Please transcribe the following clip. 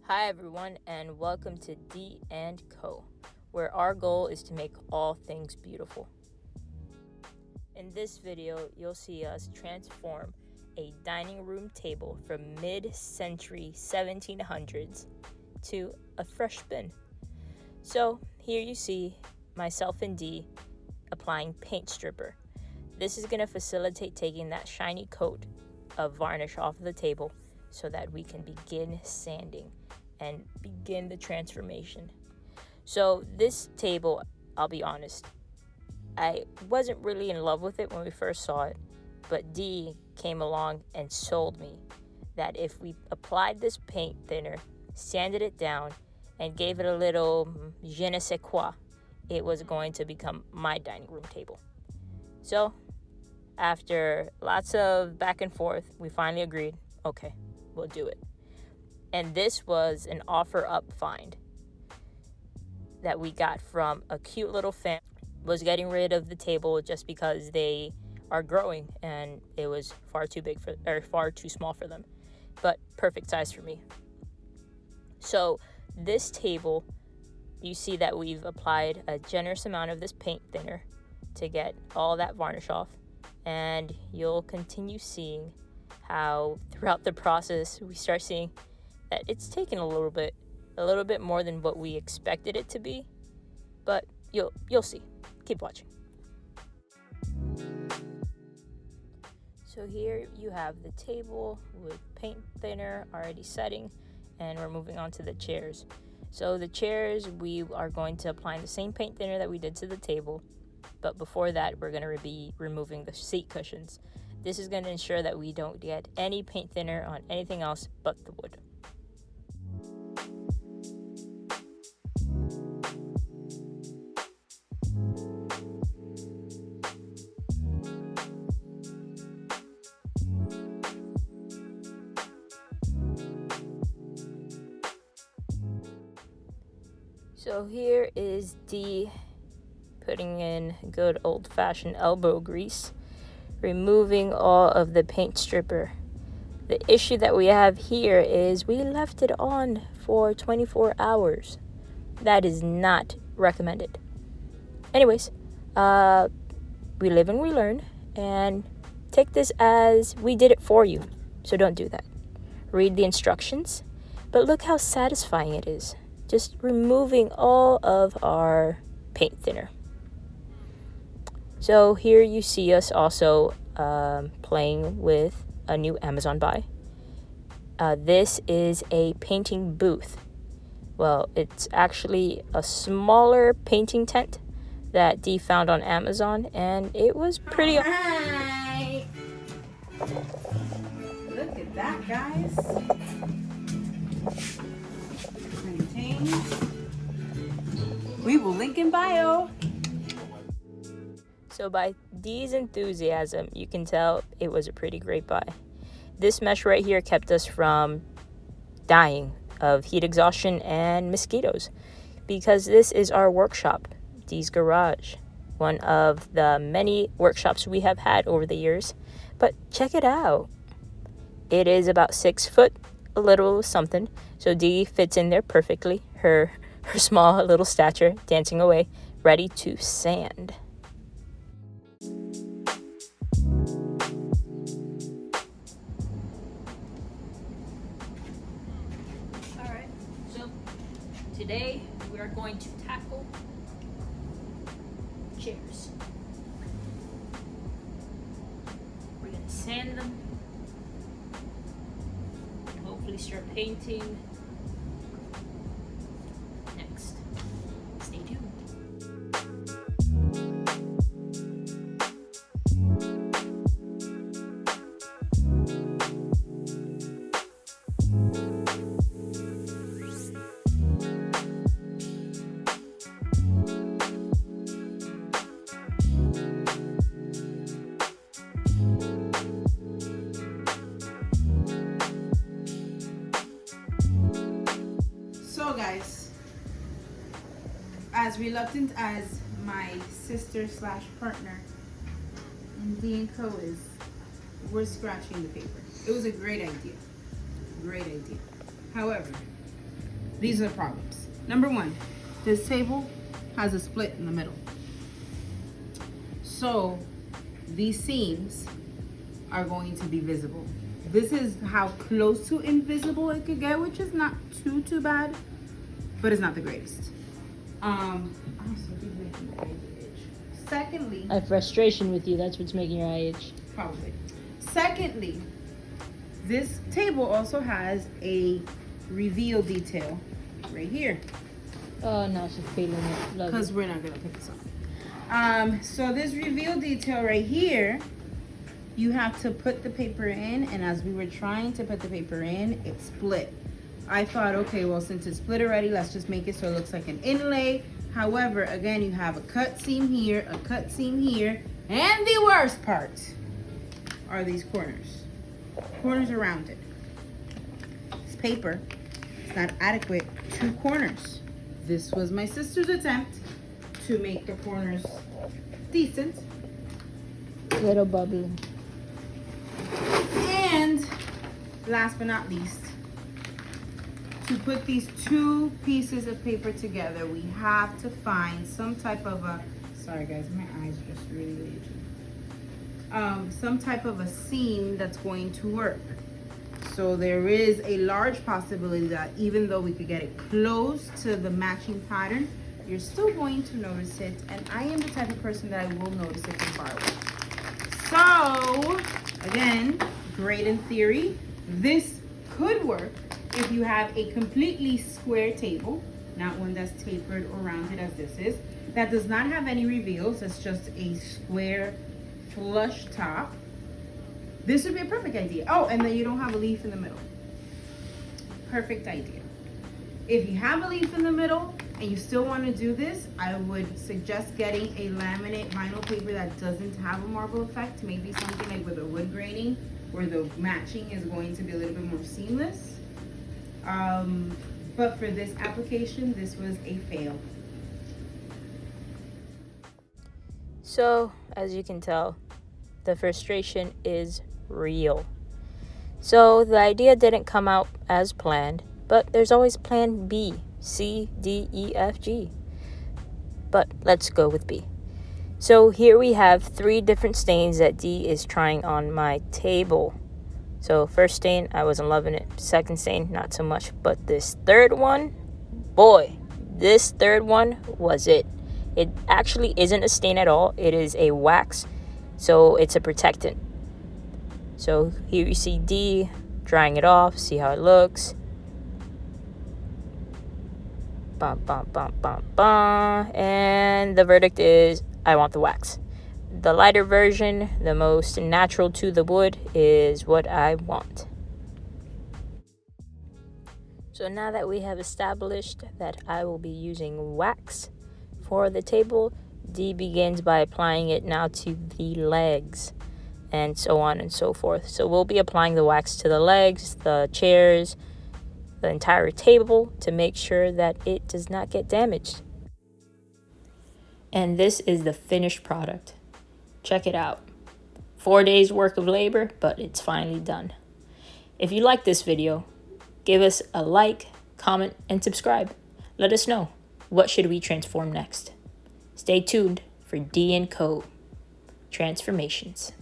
Hi everyone, and welcome to D&Co, where our goal is to make all things beautiful. In this video, you'll see us transform a dining room table from mid-century 1700s to a fresh bin. So here you see myself and Dee applying paint stripper. This is going to facilitate taking that shiny coat of varnish off of the table so that we can begin sanding and begin the transformation. So this table, I'll be honest, I wasn't really in love with it when we first saw it, but Dee came along and sold me that if we applied this paint thinner, sanded it down, and gave it a little je ne sais quoi, it was going to become my dining room table. So after lots of back and forth, we finally agreed, okay, we'll do it. And this was an OfferUp find that we got from a cute little family. Was getting rid of the table just because they are growing and it was far too small for them, but perfect size for me. So this table, you see that we've applied a generous amount of this paint thinner to get all that varnish off, and you'll continue seeing how throughout the process we start seeing that it's taken a little bit more than what we expected it to be, but you'll see. Keep watching. So here you have the table with paint thinner already setting, and we're moving on to the chairs. So the chairs, we are going to apply the same paint thinner that we did to the table, but before that we're going to be removing the seat cushions. This is going to ensure that we don't get any paint thinner on anything else but the wood. So here is Dee putting in good old-fashioned elbow grease, removing all of the paint stripper. The issue that we have here is we left it on for 24 hours. That is not recommended. Anyways, we live and we learn, and take this as we did it for you. So don't do that. Read the instructions, but look how satisfying it is. Just removing all of our paint thinner. So here you see us also playing with a new Amazon buy. This is a painting booth. Well, it's actually a smaller painting tent that Dee found on Amazon, and it was pretty. Hi. Look at that, guys. We will link in bio. So by Dee's enthusiasm, you can tell it was a pretty great buy. This mesh right here kept us from dying of heat exhaustion and mosquitoes, because this is our workshop, Dee's Garage, one of the many workshops we have had over the years. But check it out. It is about 6 foot, a little something, so Dee fits in there perfectly, her small little stature dancing away, ready to sand. Alright, so today we are going to tackle chairs. We're going to sand them, and hopefully start painting next. Stay tuned. So guys, as reluctant as my sister / partner in D&Co is, we're scratching the paper. It was a great idea. However, These are the problems. Number one, this table has a split in the middle. So these seams are going to be visible. This is how close to invisible it could get, which is not too bad, but it's not the greatest. Secondly, I have frustration with you. That's what's making your eye itch. probably. Secondly, this table also has a reveal detail right here. Oh, no, she's feeling it. Love Because it. we're not gonna put this on. So this reveal detail right here, you have to put the paper in, and as we were trying to put the paper in, it split. I thought, okay, well, since it split already, let's just make it so it looks like an inlay. However, again, you have a cut seam here, a cut seam here, and the worst part are these corners. Corners are rounded. This paper is not adequate to corners. This was my sister's attempt to make the corners decent. Little bubbly. And last but not least, to put these two pieces of paper together, we have to find some type of a, sorry guys, my eyes are just really itchy. Some type of a seam that's going to work. So there is a large possibility that even though we could get it close to the matching pattern, you're still going to notice it. And I am the type of person that I will notice it from far away. So again, great in theory. This could work if you have a completely square table, not one that's tapered or rounded as this is, that does not have any reveals. It's just a square flush top. This would be a perfect idea. Oh, and then you don't have a leaf in the middle. Perfect idea. If you have a leaf in the middle and you still want to do this, I would suggest getting a laminate vinyl paper that doesn't have a marble effect. Maybe something like with a wood graining where the matching is going to be a little bit more seamless. But for this application, this was a fail. So, as you can tell, the frustration is real. So, the idea didn't come out as planned, but there's always plan B, C, D, E, F, G. But let's go with B. So, here we have 3 different stains that D is trying on my table. So, first stain, I wasn't loving it. Second stain, not so much. But this third one, boy, this third one was it. It actually isn't a stain at all. It is a wax, so it's a protectant. So here you see D drying it off. See how it looks. Bum, bum, bum, bum, bum. And the verdict is, I want the wax. The lighter version, the most natural to the wood, is what I want. So now that we have established that I will be using wax for the table, D begins by applying it now to the legs, and so on and so forth. So we'll be applying the wax to the legs, the chairs, the entire table to make sure that it does not get damaged. And this is the finished product. Check it out. 4 days work of labor, but it's finally done. If you like this video, give us a like, comment, and subscribe. Let us know, what should we transform next? Stay tuned for D&Co Transformations.